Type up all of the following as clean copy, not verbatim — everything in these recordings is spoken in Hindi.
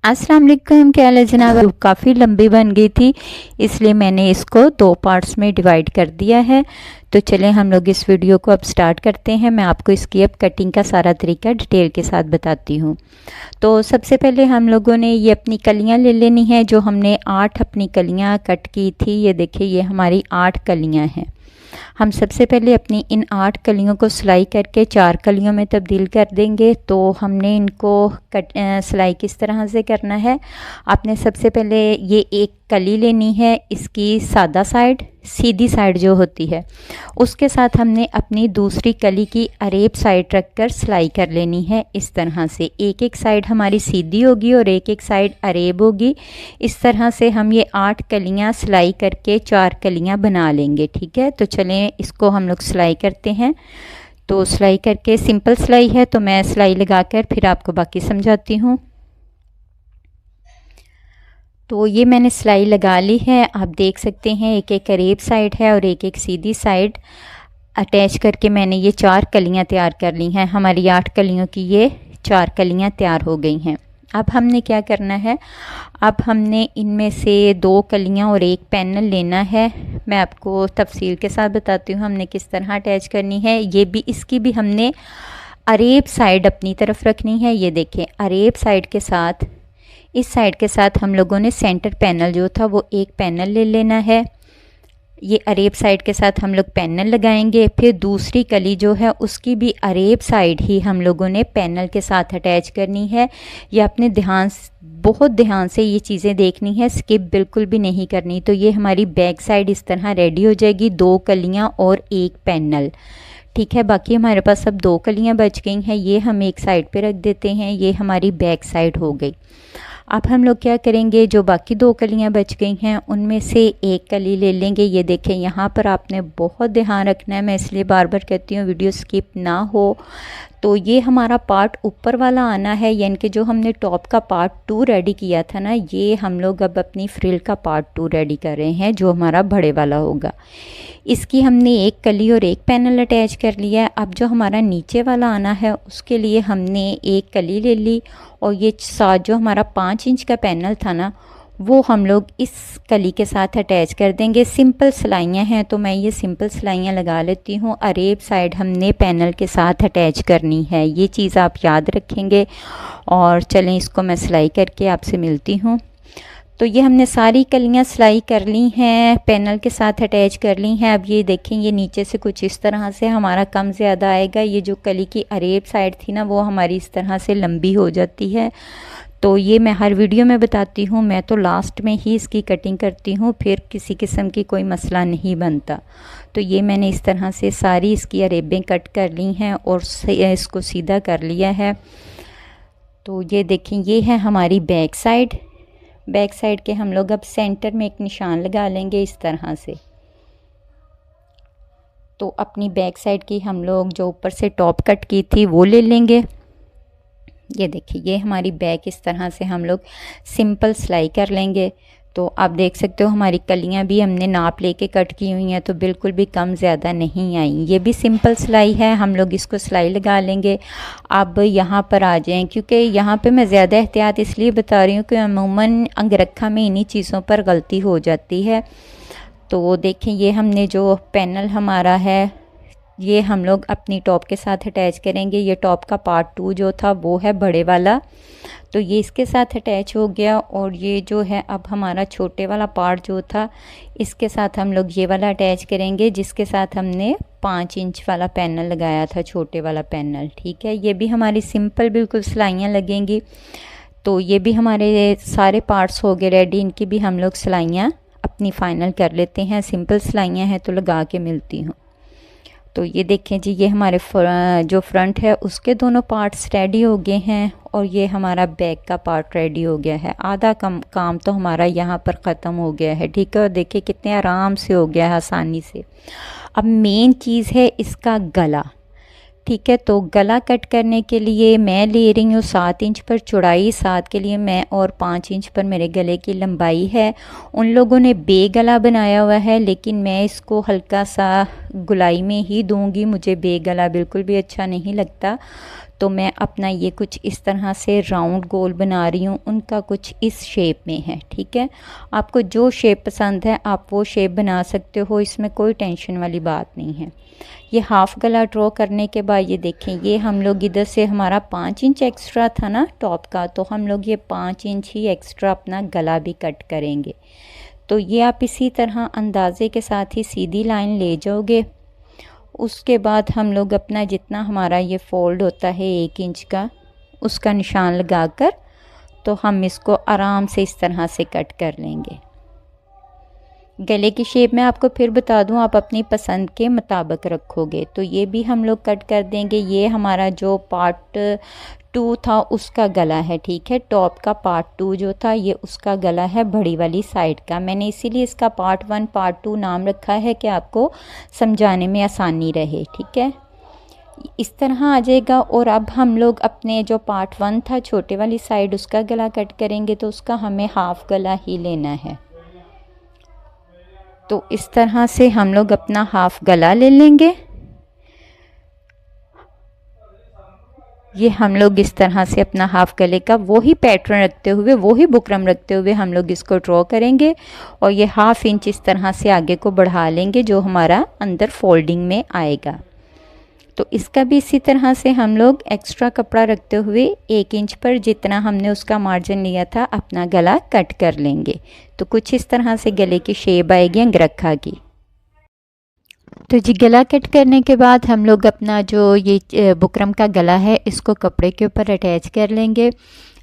अस्सलाम वालेकुम। क्या हाल है जनाब? काफ़ी लंबी बन गई थी, इसलिए मैंने इसको 2 पार्ट्स में डिवाइड कर दिया है। तो चलें हम लोग इस वीडियो को अब स्टार्ट करते हैं। मैं आपको इसकी अब कटिंग का सारा तरीका डिटेल के साथ बताती हूँ। तो सबसे पहले हम लोगों ने ये अपनी कलियाँ ले लेनी है। जो हमने 8 अपनी कलियाँ कट की थी, ये देखिए ये हमारी 8 कलियाँ हैं। हम सबसे पहले अपनी इन 8 कलियों को सिलाई करके 4 कलियों में तब्दील कर देंगे। तो हमने इनको सिलाई किस तरह से करना है, आपने सबसे पहले ये एक कली लेनी है, इसकी सादा साइड सीधी साइड जो होती है उसके साथ हमने अपनी दूसरी कली की अरेब साइड रखकर सिलाई कर लेनी है। इस तरह से एक एक साइड हमारी सीधी होगी और एक एक साइड अरेब होगी। इस तरह से हम ये 8 कलियां सिलाई करके 4 कलियां बना लेंगे। ठीक है, तो चलें इसको हम लोग सिलाई करते हैं। तो सिलाई करके, सिंपल सिलाई है तो मैं सिलाई लगाकर फिर आपको बाकी समझाती हूँ। तो ये मैंने सिलाई लगा ली है, आप देख सकते हैं एक एक करीब साइड है और एक एक सीधी साइड अटैच करके मैंने ये 4 कलियां तैयार कर ली हैं। हमारी 8 कलियों की ये 4 कलियां तैयार हो गई हैं। अब हमने क्या करना है, अब हमने इनमें से 2 कलियां और एक पैनल लेना है। मैं आपको तफसील के साथ बताती हूँ हमने किस तरह अटैच करनी है। ये भी, इसकी भी हमने अरेब साइड अपनी तरफ रखनी है। ये देखें, अरेब साइड के साथ, इस साइड के साथ हम लोगों ने सेंटर पैनल जो था वो एक पैनल ले लेना है। ये अरेब साइड के साथ हम लोग पैनल लगाएंगे। फिर दूसरी कली जो है उसकी भी अरेब साइड ही हम लोगों ने पैनल के साथ अटैच करनी है। ये अपने बहुत ध्यान से ये चीज़ें देखनी है, स्किप बिल्कुल भी नहीं करनी। तो ये हमारी बैक साइड इस तरह रेडी हो जाएगी, 2 कलियां और एक पैनल। ठीक है, बाकी हमारे पास अब 2 कलियां बच गई हैं, ये हम एक साइड पे रख देते हैं। ये हमारी बैक साइड हो गई। अब हम लोग क्या करेंगे, जो बाकी 2 कलियां बच गई हैं उनमें से एक कली ले लेंगे। ये देखें, यहाँ पर आपने बहुत ध्यान रखना है, मैं इसलिए बार बार कहती हूँ वीडियो स्किप ना हो। तो ये हमारा पार्ट ऊपर वाला आना है, यानी कि जो हमने टॉप का पार्ट 2 रेडी किया था ना, ये हम लोग अब अपनी फ्रिल का पार्ट 2 रेडी कर रहे हैं, जो हमारा बड़े वाला होगा। इसकी हमने एक कली और एक पैनल अटैच कर लिया है। अब जो हमारा नीचे वाला आना है उसके लिए हमने एक कली ले ली और ये साथ जो हमारा 5 इंच का पैनल था ना, वो हम लोग इस कली के साथ अटैच कर देंगे। सिंपल सिलाइयाँ हैं तो मैं ये सिंपल सिलाइयाँ लगा लेती हूँ। अरेब साइड हमने पैनल के साथ अटैच करनी है, ये चीज़ आप याद रखेंगे। और चलें इसको मैं सिलाई करके आपसे मिलती हूँ। तो ये हमने सारी कलियां सिलाई कर ली हैं, पैनल के साथ अटैच कर ली हैं। अब ये देखें, ये नीचे से कुछ इस तरह से हमारा कम ज़्यादा आएगा। ये जो कली की अरेब साइड थी ना, वो हमारी इस तरह से लंबी हो जाती है। तो ये मैं हर वीडियो में बताती हूँ, मैं तो लास्ट में ही इसकी कटिंग करती हूँ, फिर किसी किस्म की कोई मसला नहीं बनता। तो ये मैंने इस तरह से सारी इसकी अरेबें कट कर ली हैं और इसको सीधा कर लिया है। तो ये देखें, ये है हमारी बैक साइड। बैक साइड के हम लोग अब सेंटर में एक निशान लगा लेंगे इस तरह से। तो अपनी बैक साइड की हम लोग जो ऊपर से टॉप कट की थी वो ले लेंगे। ये देखिए, ये हमारी बैक इस तरह से हम लोग सिंपल सिलाई कर लेंगे। तो आप देख सकते हो हमारी कलियां भी हमने नाप लेके कट की हुई हैं, तो बिल्कुल भी कम ज़्यादा नहीं आई। ये भी सिंपल सिलाई है, हम लोग इसको सिलाई लगा लेंगे। अब यहाँ पर आ जाएं, क्योंकि यहाँ पे मैं ज़्यादा एहतियात इसलिए बता रही हूँ कि अमूमन अंगरखा में इन्हीं चीज़ों पर गलती हो जाती है। तो देखें, ये हमने जो पैनल हमारा है ये हम लोग अपनी टॉप के साथ अटैच करेंगे। ये टॉप का पार्ट 2 जो था वो है बड़े वाला, तो ये इसके साथ अटैच हो गया। और ये जो है अब हमारा छोटे वाला पार्ट जो था, इसके साथ हम लोग ये वाला अटैच करेंगे, जिसके साथ हमने 5 इंच वाला पैनल लगाया था, छोटे वाला पैनल। ठीक है, ये भी हमारी सिंपल बिल्कुल सिलाइयाँ लगेंगी। तो ये भी हमारे सारे पार्ट्स हो गए रेडी, इनकी भी हम लोग सिलाइयाँ अपनी फ़ाइनल कर लेते हैं। सिंपल सिलाइयाँ हैं तो लगा के मिलती हूँ। तो ये देखें जी, ये हमारे जो फ्रंट है उसके दोनों पार्ट्स रेडी हो गए हैं और ये हमारा बैक का पार्ट रेडी हो गया है। आधा काम तो हमारा यहाँ पर ख़त्म हो गया है। ठीक है, और देखिए कितने आराम से हो गया है, आसानी से। अब मेन चीज़ है इसका गला। ठीक है, तो गला कट करने के लिए मैं ले रही हूँ 7 इंच पर चौड़ाई, 7 के लिए मैं और 5 इंच पर मेरे गले की लंबाई है। उन लोगों ने बे गला बनाया हुआ है, लेकिन मैं इसको हल्का सा गुलाई में ही दूंगी, मुझे बेगला बिल्कुल भी अच्छा नहीं लगता। तो मैं अपना ये कुछ इस तरह से राउंड गोल बना रही हूँ, उनका कुछ इस शेप में है। ठीक है, आपको जो शेप पसंद है आप वो शेप बना सकते हो, इसमें कोई टेंशन वाली बात नहीं है। ये हाफ गला ड्रॉ करने के बाद ये देखें, ये हम लोग इधर से हमारा 5 इंच एक्स्ट्रा था ना टॉप का, तो हम लोग ये 5 इंच ही एक्स्ट्रा अपना गला भी कट करेंगे। तो ये आप इसी तरह अंदाजे के साथ ही सीधी लाइन ले जाओगे। उसके बाद हम लोग अपना जितना हमारा ये फोल्ड होता है 1 इंच का, उसका निशान लगाकर तो हम इसको आराम से इस तरह से कट कर लेंगे। गले की शेप मैं आपको फिर बता दूं, आप अपनी पसंद के मुताबिक रखोगे। तो ये भी हम लोग कट कर देंगे। ये हमारा जो पार्ट 2 था उसका गला है। ठीक है, टॉप का पार्ट 2 जो था ये उसका गला है बड़ी वाली साइड का। मैंने इसीलिए इसका पार्ट 1 पार्ट 2 नाम रखा है कि आपको समझाने में आसानी रहे। ठीक है, इस तरह आ जाएगा। और अब हम लोग अपने जो पार्ट 1 था छोटे वाली साइड उसका गला कट करेंगे, तो उसका हमें हाफ गला ही लेना है। तो इस तरह से हम लोग अपना हाफ गला ले लेंगे। ये हम लोग इस तरह से अपना हाफ गले का वही पैटर्न रखते हुए, वही बुकरम रखते हुए हम लोग इसको ड्रॉ करेंगे। और ये हाफ इंच इस तरह से आगे को बढ़ा लेंगे जो हमारा अंदर फोल्डिंग में आएगा। तो इसका भी इसी तरह से हम लोग एक्स्ट्रा कपड़ा रखते हुए 1 इंच पर जितना हमने उसका मार्जिन लिया था अपना गला कट कर लेंगे। तो कुछ इस तरह से गले की शेप आएगी अंगरखा की। तो जी गला कट करने के बाद हम लोग अपना जो ये बुकरम का गला है इसको कपड़े के ऊपर अटैच कर लेंगे।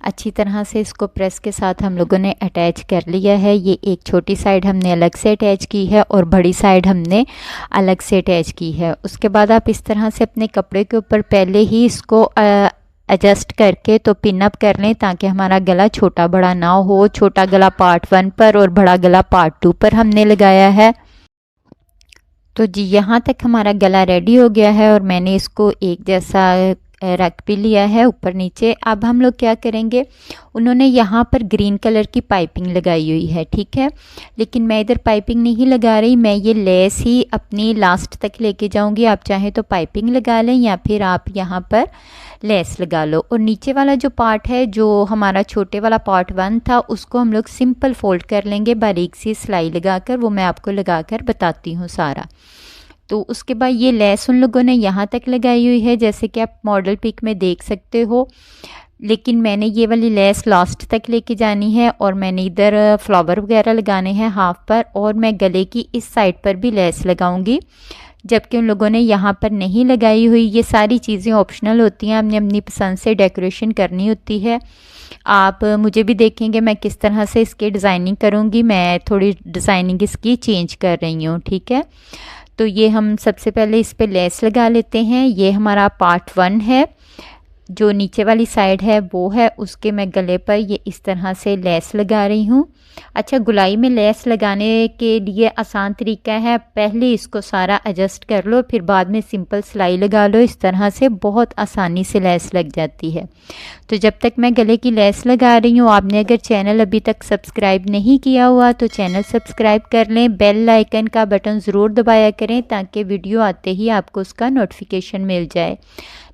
अच्छी तरह से इसको प्रेस के साथ हम लोगों ने अटैच कर लिया है। ये एक छोटी साइड हमने अलग से अटैच की है और बड़ी साइड हमने अलग से अटैच की है। उसके बाद आप इस तरह से अपने कपड़े के ऊपर पहले ही इसको एडजस्ट करके तो पिन अप कर लें ताकि हमारा गला छोटा बड़ा ना हो। छोटा गला पार्ट 1 पर और बड़ा गला पार्ट 2 पर हमने लगाया है। तो जी यहाँ तक हमारा गला रेडी हो गया है और मैंने इसको एक जैसा रख भी लिया है ऊपर नीचे। अब हम लोग क्या करेंगे, उन्होंने यहाँ पर ग्रीन कलर की पाइपिंग लगाई हुई है। ठीक है, लेकिन मैं इधर पाइपिंग नहीं लगा रही, मैं ये लेस ही अपनी लास्ट तक लेके जाऊँगी। आप चाहें तो पाइपिंग लगा लें या फिर आप यहाँ पर लेस लगा लो। और नीचे वाला जो पार्ट है, जो हमारा छोटे वाला पार्ट 1 था, उसको हम लोग सिंपल फोल्ड कर लेंगे बारीक सी सिलाई लगाकर। वो मैं आपको लगाकर बताती हूँ सारा। तो उसके बाद ये लेस उन लोगों ने यहाँ तक लगाई हुई है जैसे कि आप मॉडल पिक में देख सकते हो, लेकिन मैंने ये वाली लेस लास्ट तक लेके जानी है और मैंने इधर फ्लावर वगैरह लगाने हैं हाफ पर, और मैं गले की इस साइड पर भी लेस लगाऊंगी, जबकि उन लोगों ने यहाँ पर नहीं लगाई हुई। ये सारी चीज़ें ऑप्शनल होती हैं, हमने अपनी पसंद से डेकोरेशन करनी होती है। आप मुझे भी देखेंगे मैं किस तरह से इसकी डिज़ाइनिंग करूँगी, मैं थोड़ी डिज़ाइनिंग इसकी चेंज कर रही हूँ। ठीक है, तो ये हम सबसे पहले इस पे लेस लगा लेते हैं। ये हमारा पार्ट 1 है, जो नीचे वाली साइड है वो है, उसके मैं गले पर ये इस तरह से लेस लगा रही हूँ। अच्छा, गुलाई में लेस लगाने के लिए आसान तरीका है, पहले इसको सारा एडजस्ट कर लो फिर बाद में सिंपल सिलाई लगा लो। इस तरह से बहुत आसानी से लेस लग जाती है। तो जब तक मैं गले की लेस लगा रही हूँ, आपने अगर चैनल अभी तक सब्सक्राइब नहीं किया हुआ तो चैनल सब्सक्राइब कर लें, बेल आइकन का बटन ज़रूर दबाया करें ताकि वीडियो आते ही आपको उसका नोटिफिकेशन मिल जाए।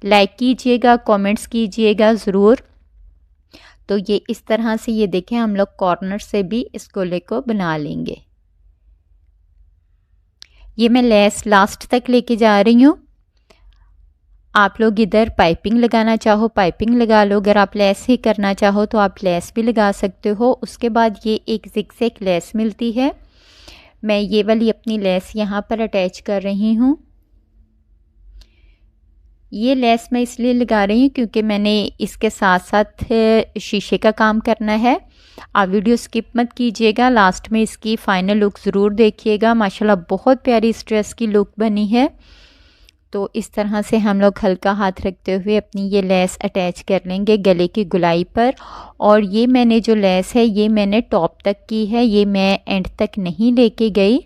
लाइक कीजिएगा, कमेंट्स कीजिएगा ज़रूर। तो ये इस तरह से ये देखें, हम लोग कॉर्नर से भी इस गोले को बना लेंगे। ये मैं लेस लास्ट तक लेके जा रही हूँ। आप लोग इधर पाइपिंग लगाना चाहो पाइपिंग लगा लो, अगर आप लेस ही करना चाहो तो आप लेस भी लगा सकते हो। उसके बाद ये एक ज़िगज़ैग लेस मिलती है, मैं ये वाली अपनी लेस यहाँ पर अटैच कर रही हूँ। ये लेस मैं इसलिए लगा रही हूँ क्योंकि मैंने इसके साथ साथ शीशे का काम करना है। आप वीडियो स्किप मत कीजिएगा, लास्ट में इसकी फ़ाइनल लुक ज़रूर देखिएगा। माशाल्लाह बहुत प्यारी इस ड्रेस की लुक बनी है। तो इस तरह से हम लोग हल्का हाथ रखते हुए अपनी ये लेस अटैच कर लेंगे गले की गुलाई पर। और ये मैंने जो लेस है ये मैंने टॉप तक की है, ये मैं एंड तक नहीं लेके गई।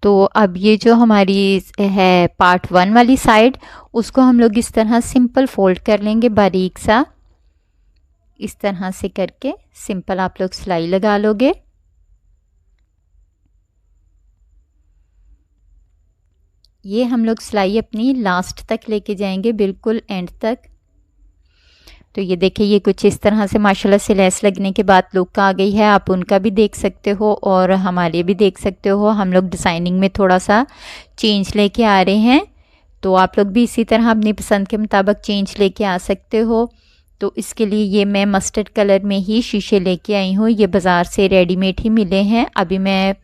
तो अब ये जो हमारी है पार्ट 1 वाली साइड, उसको हम लोग इस तरह सिंपल फोल्ड कर लेंगे बारीक सा। इस तरह से करके सिंपल आप लोग सिलाई लगा लोगे। ये हम लोग सिलाई अपनी लास्ट तक लेके जाएंगे, बिल्कुल एंड तक। तो ये देखिए, ये कुछ इस तरह से माशाल्लाह से लेस लगने के बाद लुक आ गई है। आप उनका भी देख सकते हो और हमारे भी देख सकते हो। हम लोग डिज़ाइनिंग में थोड़ा सा चेंज लेके आ रहे हैं, तो आप लोग भी इसी तरह अपनी पसंद के मुताबिक चेंज लेके आ सकते हो। तो इसके लिए ये मैं मस्टर्ड कलर में ही शीशे लेके आई हूँ। ये बाज़ार से रेडीमेड ही मिले हैं। अभी मैं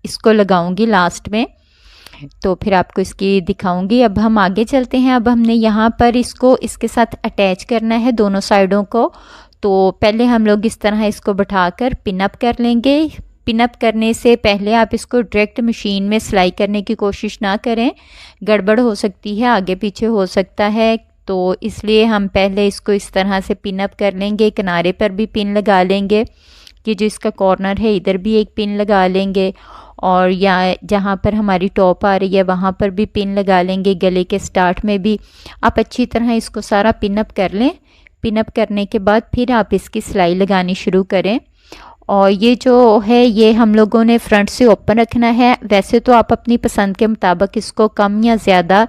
इसको लगाऊंगी लास्ट में, तो फिर आपको इसकी दिखाऊंगी। अब हम आगे चलते हैं। अब हमने यहाँ पर इसको इसके साथ अटैच करना है दोनों साइडों को। तो पहले हम लोग इस तरह इसको बैठाकर पिन अप कर लेंगे। पिन अप करने से पहले आप इसको डायरेक्ट मशीन में सिलाई करने की कोशिश ना करें, गड़बड़ हो सकती है, आगे पीछे हो सकता है। तो इसलिए हम पहले इसको इस तरह से पिन अप कर लेंगे। किनारे पर भी पिन लगा लेंगे, कि जो इसका कॉर्नर है इधर भी एक पिन लगा लेंगे, और या जहाँ पर हमारी टॉप आ रही है वहाँ पर भी पिन लगा लेंगे। गले के स्टार्ट में भी आप अच्छी तरह इसको सारा पिन अप कर लें। पिन अप करने के बाद फिर आप इसकी सिलाई लगानी शुरू करें। और ये जो है ये हम लोगों ने फ्रंट से ओपन रखना है। वैसे तो आप अपनी पसंद के मुताबिक इसको कम या ज़्यादा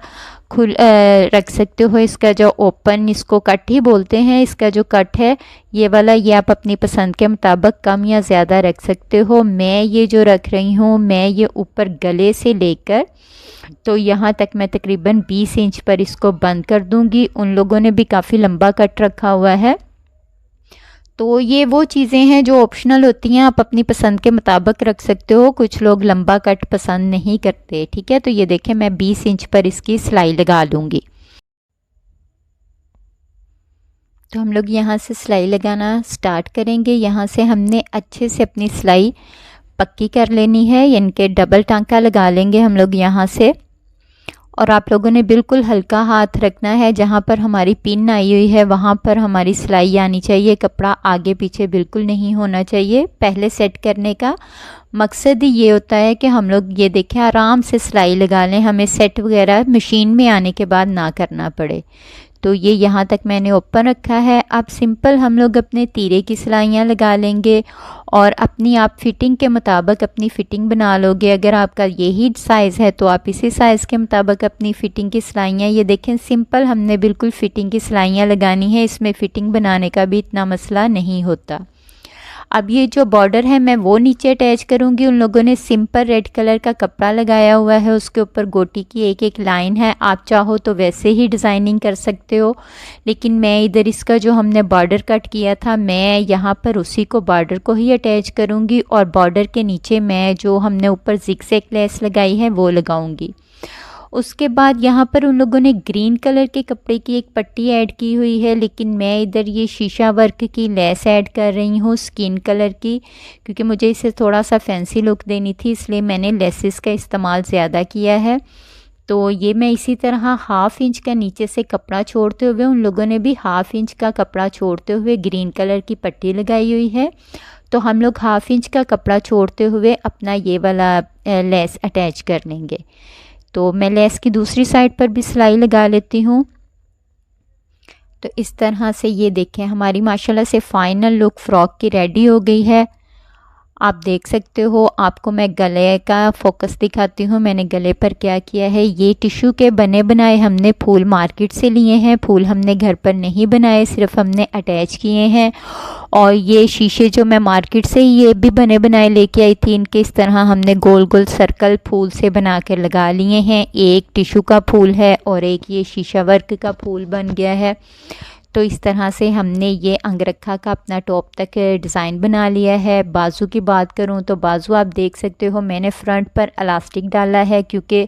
खुल रख सकते हो। इसका जो ओपन, इसको कट ही बोलते हैं, इसका जो कट है ये वाला, ये आप अपनी पसंद के मुताबिक कम या ज़्यादा रख सकते हो। मैं ये जो रख रही हूँ, मैं ये ऊपर गले से लेकर तो यहाँ तक मैं तकरीबन 20 इंच पर इसको बंद कर दूँगी। उन लोगों ने भी काफ़ी लंबा कट रखा हुआ है। तो ये वो चीज़ें हैं जो ऑप्शनल होती हैं, आप अपनी पसंद के मुताबिक रख सकते हो। कुछ लोग लंबा कट पसंद नहीं करते, ठीक है। तो ये देखें, मैं 20 इंच पर इसकी सिलाई लगा लूँगी। तो हम लोग यहाँ से सिलाई लगाना स्टार्ट करेंगे। यहाँ से हमने अच्छे से अपनी सिलाई पक्की कर लेनी है, यानी कि डबल टांका लगा लेंगे हम लोग यहाँ से। और आप लोगों ने बिल्कुल हल्का हाथ रखना है। जहाँ पर हमारी पिन आई हुई है वहाँ पर हमारी सिलाई आनी चाहिए। कपड़ा आगे पीछे बिल्कुल नहीं होना चाहिए। पहले सेट करने का मकसद ही ये होता है कि हम लोग ये देखें आराम से सिलाई लगा लें, हमें सेट वगैरह मशीन में आने के बाद ना करना पड़े। तो ये यहाँ तक मैंने ओपन रखा है। अब सिंपल हम लोग अपने तीरे की सिलाइयाँ लगा लेंगे और अपनी आप फिटिंग के मुताबिक अपनी फ़िटिंग बना लोगे। अगर आपका यही साइज़ है तो आप इसी साइज़ के मुताबिक अपनी फ़िटिंग की सिलाइयाँ, ये देखें सिंपल हमने बिल्कुल फ़िटिंग की सिलाइयाँ लगानी है। इसमें फ़िटिंग बनाने का भी इतना मसला नहीं होता। अब ये जो बॉर्डर है मैं वो नीचे अटैच करूँगी। उन लोगों ने सिंपल रेड कलर का कपड़ा लगाया हुआ है, उसके ऊपर गोटी की एक एक लाइन है। आप चाहो तो वैसे ही डिज़ाइनिंग कर सकते हो, लेकिन मैं इधर इसका जो हमने बॉर्डर कट किया था मैं यहाँ पर उसी को बॉर्डर को ही अटैच करूँगी। और बॉर्डर के नीचे मैं जो हमने ऊपर ज़िगज़ैग लेस लगाई है वो लगाऊँगी। उसके बाद यहाँ पर उन लोगों ने ग्रीन कलर के कपड़े की एक पट्टी ऐड की हुई है, लेकिन मैं इधर ये शीशा वर्क की लेस ऐड कर रही हूँ स्किन कलर की, क्योंकि मुझे इसे थोड़ा सा फैंसी लुक देनी थी, इसलिए मैंने लेसेस का इस्तेमाल ज़्यादा किया है। तो ये मैं इसी तरह हाफ़ इंच का नीचे से कपड़ा छोड़ते हुए, उन लोगों ने भी हाफ़ इंच का कपड़ा छोड़ते हुए ग्रीन कलर की पट्टी लगाई हुई है। तो हम लोग हाफ़ इंच का कपड़ा छोड़ते हुए अपना ये वाला लेस अटैच कर लेंगे। तो मैं लेस की दूसरी साइड पर भी सिलाई लगा लेती हूँ। तो इस तरह से ये देखें हमारी माशाल्लाह से फ़ाइनल लुक फ़्रॉक की रेडी हो गई है। आप देख सकते हो। आपको मैं गले का फोकस दिखाती हूँ। मैंने गले पर क्या किया है, ये टिश्यू के बने बनाए हमने फूल मार्केट से लिए हैं। फूल हमने घर पर नहीं बनाए, सिर्फ हमने अटैच किए हैं। और ये शीशे जो मैं मार्केट से ये भी बने बनाए लेके आई थी, इनके इस तरह हमने गोल गोल सर्कल फूल से बना कर लगा लिए हैं। एक टिश्यू का फूल है और एक ये शीशा वर्क का फूल बन गया है। तो इस तरह से हमने ये अंगरखा का अपना टॉप तक डिज़ाइन बना लिया है। बाजू की बात करूँ तो बाजू आप देख सकते हो मैंने फ्रंट पर इलास्टिक डाला है, क्योंकि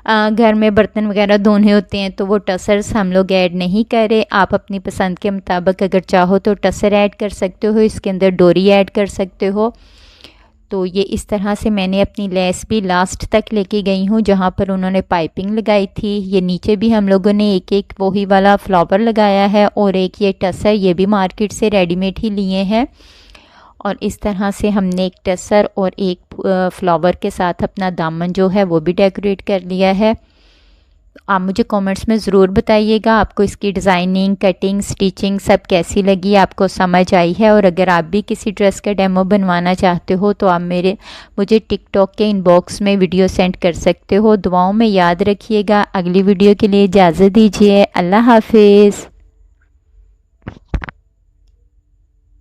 घर में बर्तन वगैरह धोने होते हैं तो वो टसर्स हम लोग ऐड नहीं करे। आप अपनी पसंद के मुताबिक अगर चाहो तो टसर ऐड कर सकते हो, इसके अंदर डोरी ऐड कर सकते हो। तो ये इस तरह से मैंने अपनी लेस भी लास्ट तक लेके गई हूँ जहाँ पर उन्होंने पाइपिंग लगाई थी। ये नीचे भी हम लोगों ने एक एक वही वाला फ्लावर लगाया है, और एक ये टसर ये भी मार्केट से रेडीमेड ही लिए हैं। और इस तरह से हमने एक टसर और एक फ्लावर के साथ अपना दामन जो है वो भी डेकोरेट कर लिया है। आप मुझे कमेंट्स में ज़रूर बताइएगा आपको इसकी डिज़ाइनिंग, कटिंग, स्टिचिंग सब कैसी लगी, आपको समझ आई है। और अगर आप भी किसी ड्रेस का डेमो बनवाना चाहते हो तो आप मुझे टिकटॉक के इनबॉक्स में वीडियो सेंड कर सकते हो। दुआओं में याद रखिएगा। अगली वीडियो के लिए इजाज़त दीजिए। अल्लाह हाफिज़।